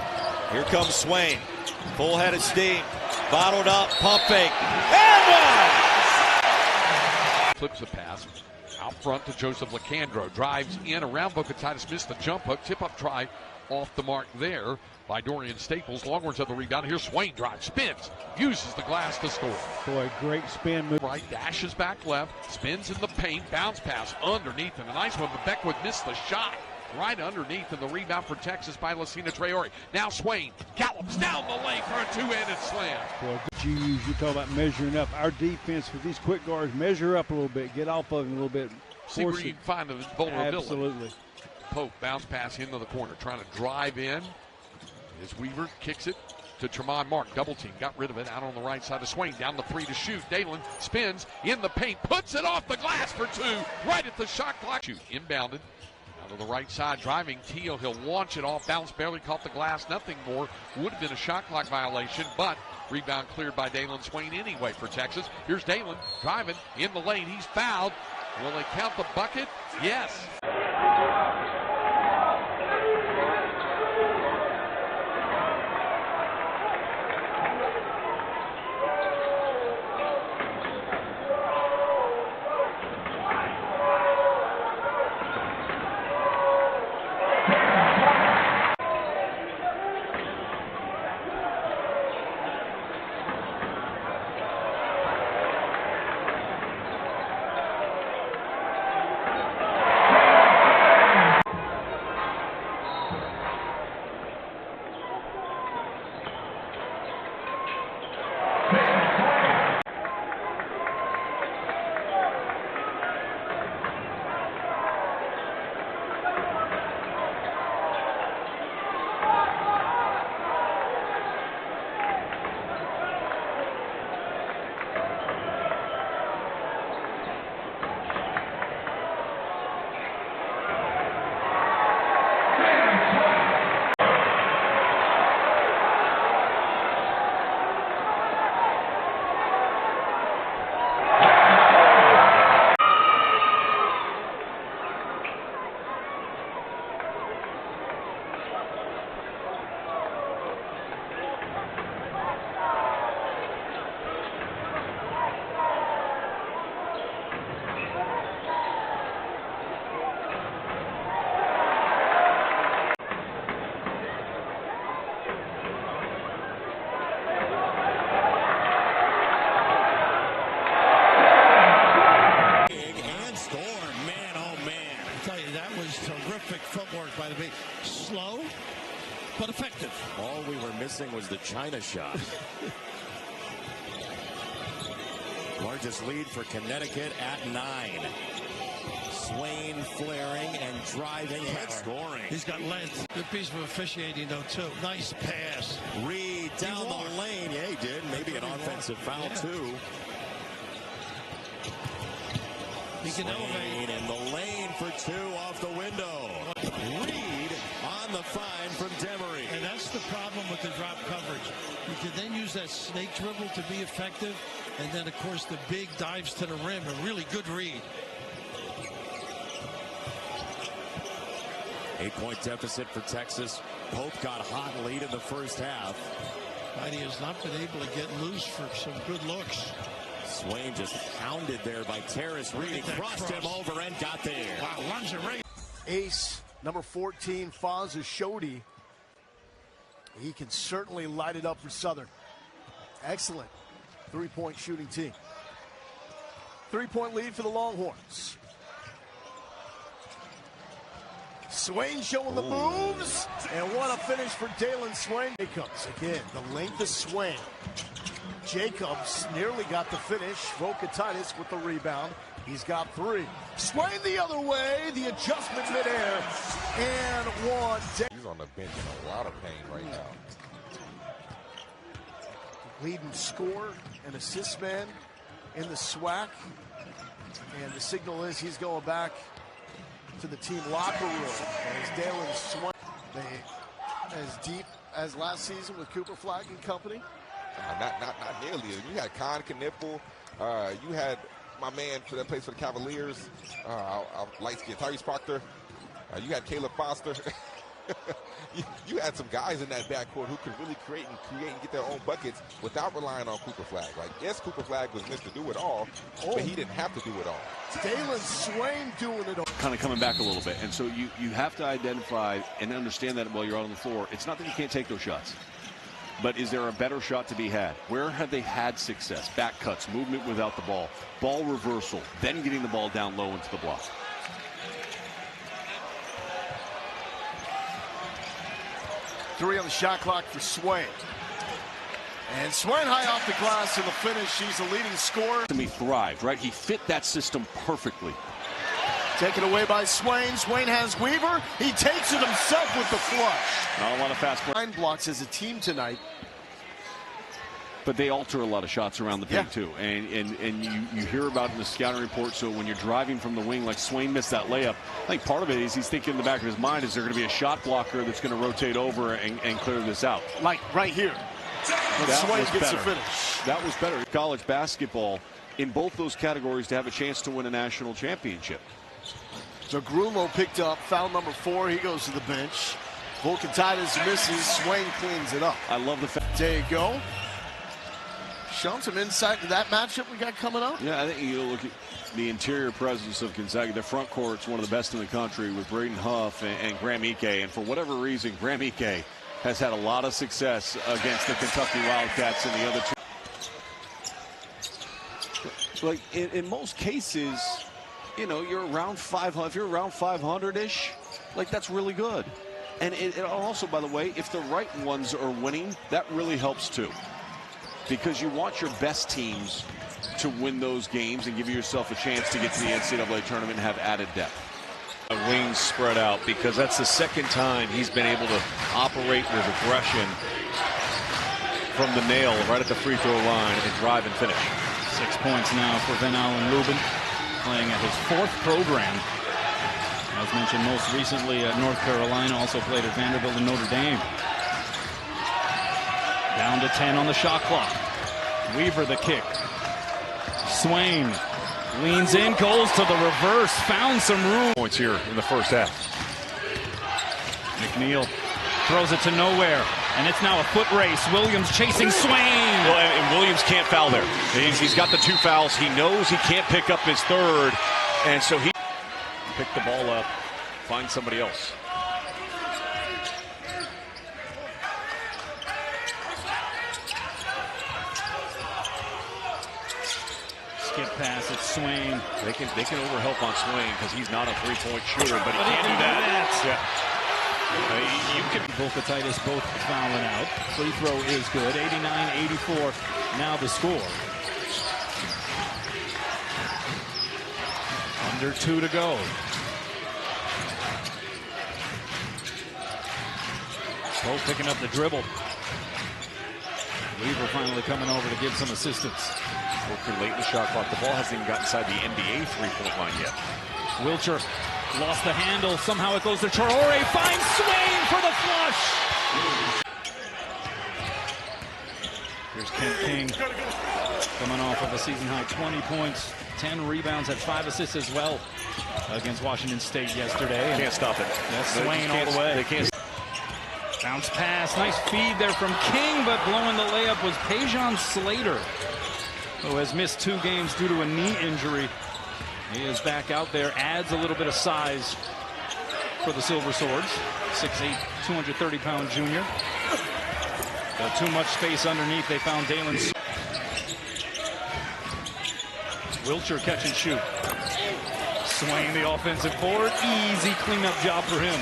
Here comes Swain. Full head of steam. Bottled up. Pump fake. And one. Flips a pass. Out front to Joseph Lacandro. Drives in around Booker Titus. Missed the jump hook. Tip up try off the mark there by Dorian Staples. Longhorns at the rebound. Here's Swain. Drives. Spins. Uses the glass to score. Boy, great spin move. Right. Dashes back left. Spins in the paint. Bounce pass underneath. And a nice one. But Beckwith missed the shot. Right underneath. And the rebound for Texas by Lucina Traore. Now Swain gallops down the lane for a two-handed slam. Boy, you talk about measuring up. Our defense with these quick guards, measure up a little bit, get off of them a little bit. See where you can find the vulnerability. Absolutely. Pope bounce pass into the corner, trying to drive in. As Weaver kicks it to Tremont Mark. Double team, got rid of it out on the right side of Swain. Down the three to shoot. Dailyn spins in the paint, puts it off the glass for two. Right at the shot clock. Shoot, inbounded. Out of the right side, driving Teal. He'll launch it off. Bounce barely caught the glass. Nothing more. Would have been a shot clock violation, but rebound cleared by Dalen Swain anyway for Texas. Here's Dailyn driving in the lane. He's fouled. Will they count the bucket? Yes. kind of shot. Largest lead for Connecticut at 9. Swain flaring and driving and scoring. He's got length. Good piece of officiating, though, too. Nice pass. Reed down the lane. Yeah, he did. Maybe an offensive foul, too. He can elevate in the lane for 2 off the window. Reed on the fine from Demery. And that's the problem with the drop coverage. You can then use that snake dribble to be effective. And then, of course, the big dives to the rim. A really good read. 8-point deficit for Texas. Both got hot lead in the first half. Heidi has not been able to get loose for some good looks. Swain just hounded there by Terrace. Reed crossed him over and got there. Wow, lingerie. Ace, number 14, Faz Ashodi. He can certainly light it up for Southern. Excellent three-point shooting team. 3-point lead for the Longhorns. Swain showing the moves, and what a finish for Dalen Swain. Jacobs again, the length of Swain. Jacobs nearly got the finish. Vokatitis with the rebound. He's got 3. Swain the other way, the adjustment midair, and 1. He's on the bench in a lot of pain right now. Leading scorer and assist man in the SWAC, and the signal is he's going back to the team locker room as Dalen Swain, as deep as last season with Cooper Flagg and company. Not nearly. You had Con Knipple. You had my man that plays for the Cavaliers. Light-skinned Tyrese Proctor. You had Caleb Foster. you had some guys in that backcourt who could really create and get their own buckets without relying on Cooper Flagg. Like, yes, Cooper Flagg was Mr. Do It All, but he didn't have to do it all. Dalen Swain doing it all. Kind of coming back a little bit, and so you have to identify and understand that while you're out on the floor. It's not that you can't take those shots, but is there a better shot to be had? Where have they had success? Back cuts, movement without the ball, ball reversal, then getting the ball down low into the block. Three on the shot clock for Swain. And Swain high off the glass in the finish. He's a leading scorer. He thrived, right? He fit that system perfectly. Taken away by Swain. Swain has Weaver. He takes it himself with the flush. Not a lot of fast break. 9 blocks as a team tonight. But they alter a lot of shots around the paint, too. And you hear about it in the scouting report. So when you're driving from the wing, like Swain missed that layup, I think part of it is he's thinking in the back of his mind, is there going to be a shot blocker that's going to rotate over and clear this out? Like right here. Swain gets the finish. That was better. College basketball, in both those categories, to have a chance to win a national championship. So Grumo picked up foul number 4. He goes to the bench. Volkatitis misses. Swain cleans it up. I love the fact. There you go. Showing some insight to that matchup we got coming up. Yeah, I think you look at the interior presence of Gonzaga. The front court's one of the best in the country with Braden Huff and Graham Ike. And for whatever reason, Graham Ike has had a lot of success against the Kentucky Wildcats and the other two. Like in most cases, you know, you're around 500. If you're around 500-ish, like that's really good. And it also, by the way, if the right ones are winning, that really helps too. Because you want your best teams to win those games and give yourself a chance to get to the NCAA tournament and have added depth. Wings spread out, because that's the second time he's been able to operate with aggression from the nail right at the free throw line and drive and finish. 6 points now for Van Allen Lubin, playing at his 4th program. As mentioned, most recently at North Carolina, also played at Vanderbilt and Notre Dame. Down to 10 on the shot clock. Weaver the kick. Swain leans in, goes to the reverse, found some room. Points here in the first half. McNeil throws it to nowhere, and it's now a foot race. Williams chasing Swain. Well, and Williams can't foul there. He's got the 2 fouls. He knows he can't pick up his 3rd, and so he picked the ball up, find somebody else. Skip pass at Swain. They can overhelp on Swain because he's not a 3-point shooter, but he can't do that. You can Volkatitis both fouling out. Free throw is good. 89-84. Now the score. Under 2 to go. Pope picking up the dribble. Weaver finally coming over to give some assistance. Working late in the shot clock. The ball hasn't even got inside the NBA three-point line yet. Wilcher lost the handle. Somehow it goes to Traore. Finds Swain for the flush. Here's Kent King coming off of a season-high 20 points, 10 rebounds, had 5 assists as well against Washington State yesterday. Can't stop it. That's Swain all the way. They can't. Bounce pass. Nice feed there from King, but blowing the layup was Pejan Slater, who has missed 2 games due to a knee injury. He is back out there, adds a little bit of size for the Silver Swords. 6'8", 230-pound junior. Got too much space underneath. They found Dalen Swain. Wilcher catch and shoot. Swain the offensive board. Easy cleanup job for him.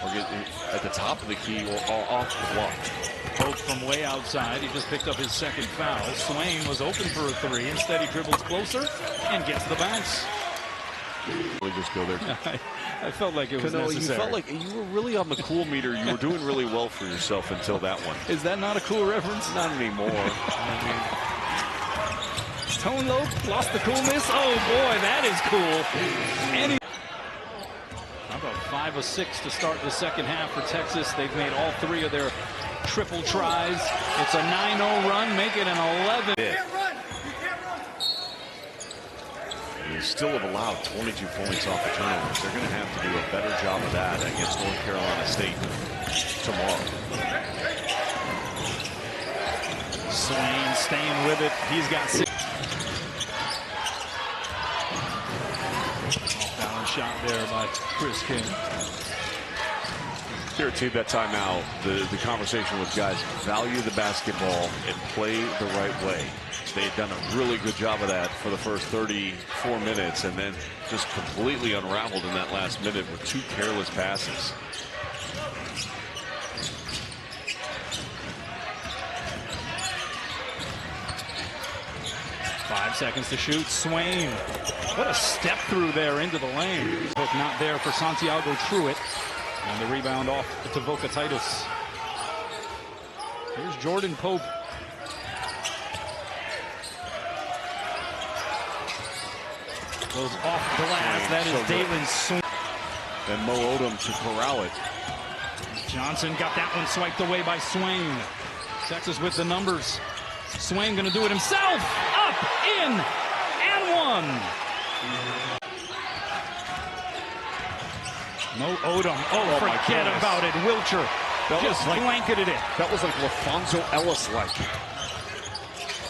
Or get at the top of the key or off the block. Pope from way outside. He just picked up his second foul. Swain was open for a 3. Instead, he dribbles closer and gets the bounce. Really just go there. I felt like it was necessary. You felt like you were really on the cool meter. You were doing really well for yourself until that one. Is that not a cool reference? Not anymore. Tone low, lost the coolness. Oh boy, that is cool. And how about 5 of 6 to start the second half for Texas? They've made all 3 of their triple tries. It's a 9-0 run, make it an 11. They still have allowed 22 points off the turnovers. They're going to have to do a better job of that against North Carolina State tomorrow. Swain staying with it. He's got 6. Off-balance shot there by Chris King. Guaranteed that timeout. The conversation with guys, value the basketball and play the right way. They had done a really good job of that for the first 34 minutes and then just completely unraveled in that last minute with 2 careless passes. Five seconds to shoot. Swain. What a step through there into the lane. Hook not there for Santiago Truitt. And the rebound off to Volkatitis. Here's Jordan Pope. Goes off glass. That is Dalen Swain. And Mo Odom to corral it. Johnson got that one swiped away by Swain. Texas with the numbers. Swain going to do it himself. Up, in, and 1. Mo Odom. Oh, forget about it. Wilcher just blanketed it. That was like LaFonso Ellis-like.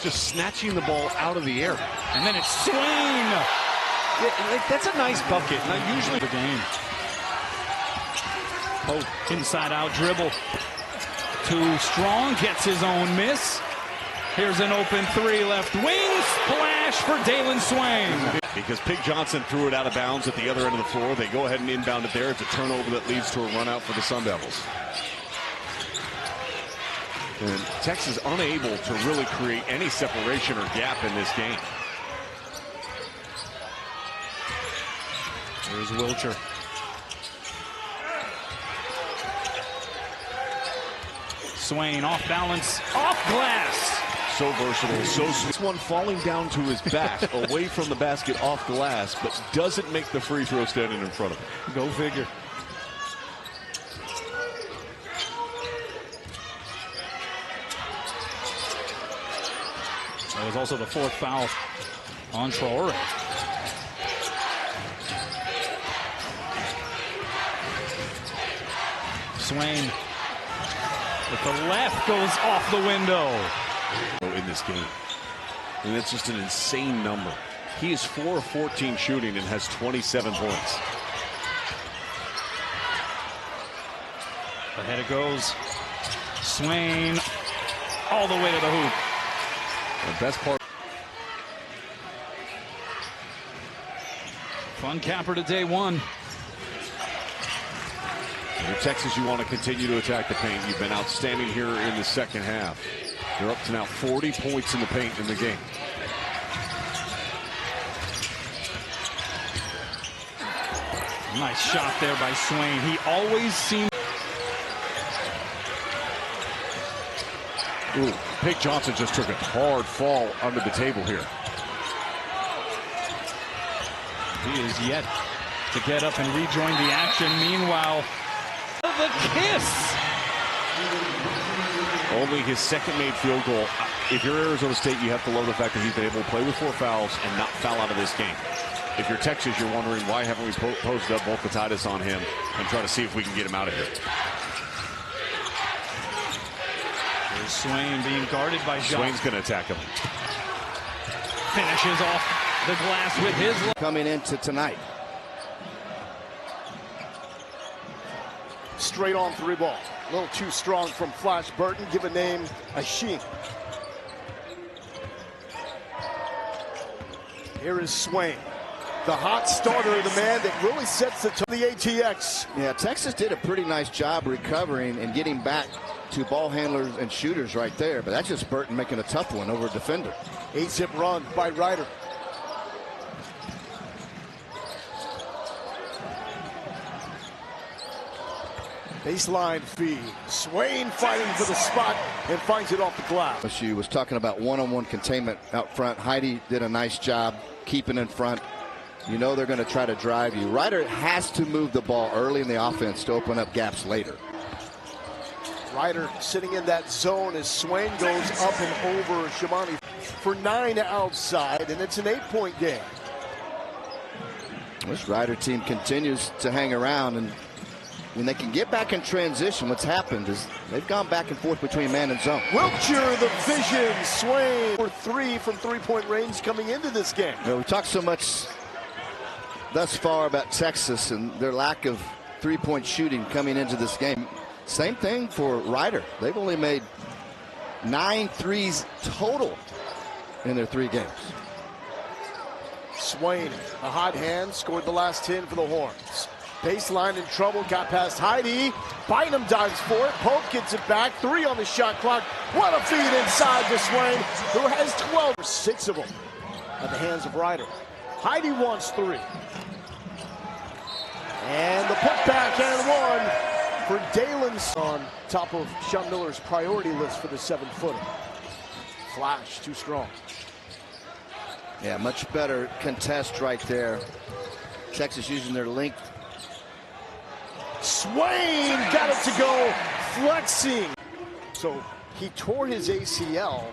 Just snatching the ball out of the air. And then it's Swain. That's a nice bucket. Not usually the game. Pope inside out dribble. Too strong. Gets his own miss. Here's an open 3 left wing. Splash for Dalen Swain. Because Pig Johnson threw it out of bounds at the other end of the floor. They go ahead and inbound it there. It's a turnover that leads to a run out for the Sun Devils. And Texas unable to really create any separation or gap in this game. Here's Wilcher. Swain off balance, off glass. So versatile, so this one falling down to his back, away from the basket, off glass, but doesn't make the free throw standing in front of him. Go figure. That was also the 4th foul on Traore. Swain with the left goes off the window. In this game. And it's just an insane number. He is 4 of 14 shooting and has 27 points. Ahead it goes. Swain all the way to the hoop. The best part. Fun capper to day 1. In Texas, you want to continue to attack the paint. You've been outstanding here in the second half. You're up to now 40 points in the paint in the game. Nice shot there by Swain. He always seems. Ooh, Pig Johnson just took a hard fall under the table here. He is yet to get up and rejoin the action. Meanwhile, the kiss. Only his second made field goal. If you're Arizona State, you have to love the fact that he's been able to play with 4 fouls and not foul out of this game. If you're Texas, you're wondering why haven't we posted up Volkatitis on him and try to see if we can get him out of here. There's Swain being guarded by Johnson. Swain's going to attack him. Finishes off the glass with his coming into tonight. Straight on 3 ball. A little too strong from Flash Burton. Give a name, Asheen. Here is Swain. The hot starter, the man that really sets the tone. The ATX. Yeah, Texas did a pretty nice job recovering and getting back to ball handlers and shooters right there. But that's just Burton making a tough one over a defender. 8-zip run by Ryder. Baseline feed. Swain fighting for the spot and finds it off the glass. She was talking about one-on-one containment out front. Heidi did a nice job keeping in front. You know they're going to try to drive you. Ryder has to move the ball early in the offense to open up gaps later. Ryder sitting in that zone as Swain goes up and over Shamani for 9 outside, and it's an 8-point game. This Ryder team continues to hang around, and when they can get back in transition, what's happened is they've gone back and forth between man and zone. Wiltshire, the vision. Swain for 3 from 3-point range coming into this game. You know, we talked so much thus far about Texas and their lack of 3-point shooting coming into this game. Same thing for Ryder. They've only made 9 threes total in their 3 games. Swain, a hot hand, scored the last 10 for the Horns. Baseline in trouble, got past Heidi. Bynum dives for it. Pope gets it back. 3 on the shot clock. What a feed inside to Swain, who has 12. 6 of them at the hands of Ryder. Heidi wants 3. And the putback and 1 for Dailyn on top of Sean Miller's priority list for the 7-footer. Flash, too strong. Yeah, much better contest right there. Texas using their length. Swain got it to go, flexing. So he tore his ACL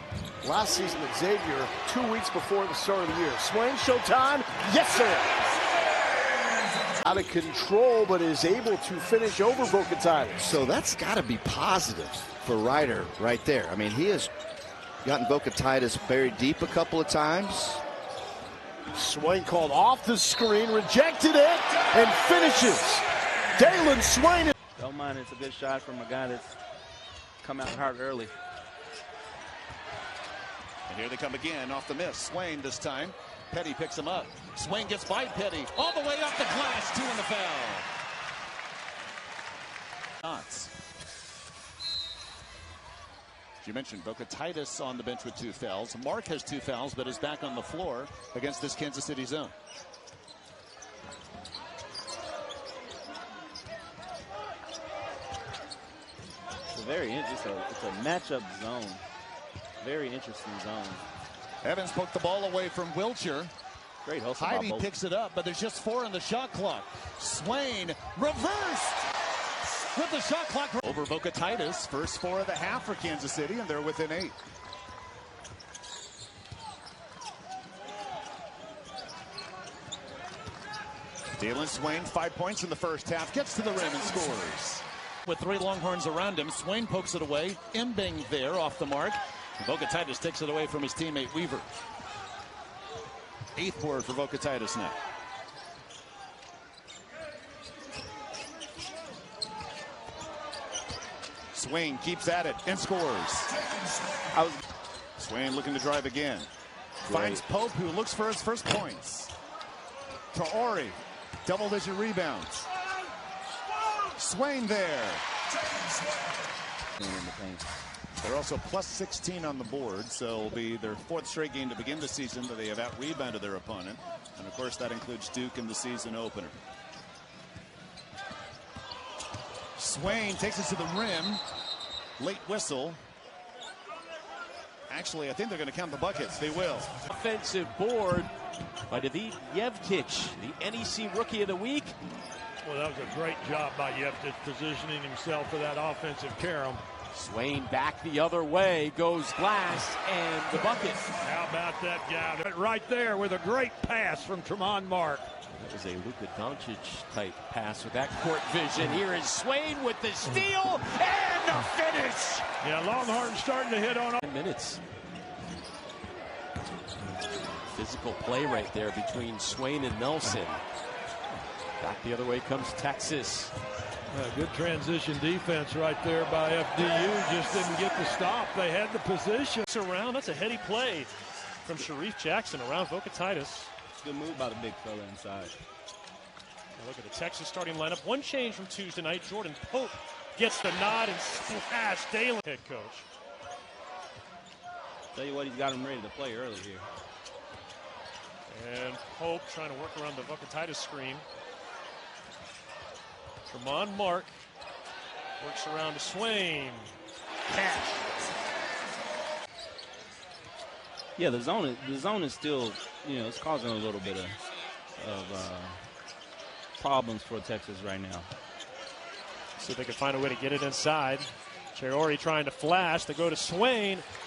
last season at Xavier 2 weeks before the start of the year. Swain, showtime. Yes, sir. Out of control, but is able to finish over Volkatitis. So that's got to be positive for Ryder right there. I mean, he has gotten Volkatitis buried deep a couple of times. Swain called off the screen, rejected it, and finishes. Dalen Swain. Don't mind, it's a good shot from a guy that's come out hard early. And here they come again off the miss. Swain this time. Petty picks him up. Swain gets by Petty all the way off the glass. 2 in the foul. Shots. You mentioned Volkatitis on the bench with 2 fouls. Mark has 2 fouls, but is back on the floor against this Kansas City zone. It's a very interesting. It's a matchup zone. Very interesting zone. Evans poked the ball away from Wiltshire. Great hustle. Heidi picks it up, but there's just 4 on the shot clock. Swain reversed with the shot clock over Volkatitis. First 4 of the half for Kansas City, and they're within 8. Dalen Swain, 5 points in the first half, gets to the rim and scores. With 3 Longhorns around him, Swain pokes it away. Mbing there off the mark. Volkatitis takes it away from his teammate Weaver. 8th board for Volkatitis now. Swain keeps at it and scores. Swain looking to drive again. Finds Pope, who looks for his first points. To Ori, double-digit rebounds. Swain there. They're also plus 16 on the board, so it'll be their 4th straight game to begin the season that they have out-rebounded their opponent. And, of course, that includes Duke in the season opener. Swain takes it to the rim. Late whistle. Actually, I think they're going to count the buckets. They will. Offensive board by David Yevtich, the NEC Rookie of the Week. Well, that was a great job by Yevtich positioning himself for that offensive carom. Swain back the other way, goes glass, and the bucket. How about that guy right there with a great pass from Tremont Mark. That was a Luka Doncic type pass with that court vision. Here is Swain with the steal and the finish. Yeah, Longhorn starting to hit on 10 minutes. Physical play right there between Swain and Nelson. Back the other way comes Texas. Good transition defense right there by FDU. Just didn't get the stop. They had the position. Around, that's a heady play from Sharif Jackson around Vokatitis. Good move by the big fella inside. Now look at the Texas starting lineup. One change from Tuesday night. Jordan Pope gets the nod and splash. Dailyn, head coach. Tell you what, he's got him ready to play early here. And Pope trying to work around the Vokatitis screen. Tremont Mark works around to Swain. Cash. Yeah, the zone is still, it's causing a little bit of problems for Texas right now. See if they can find a way to get it inside. Cherori trying to flash. They go to Swain.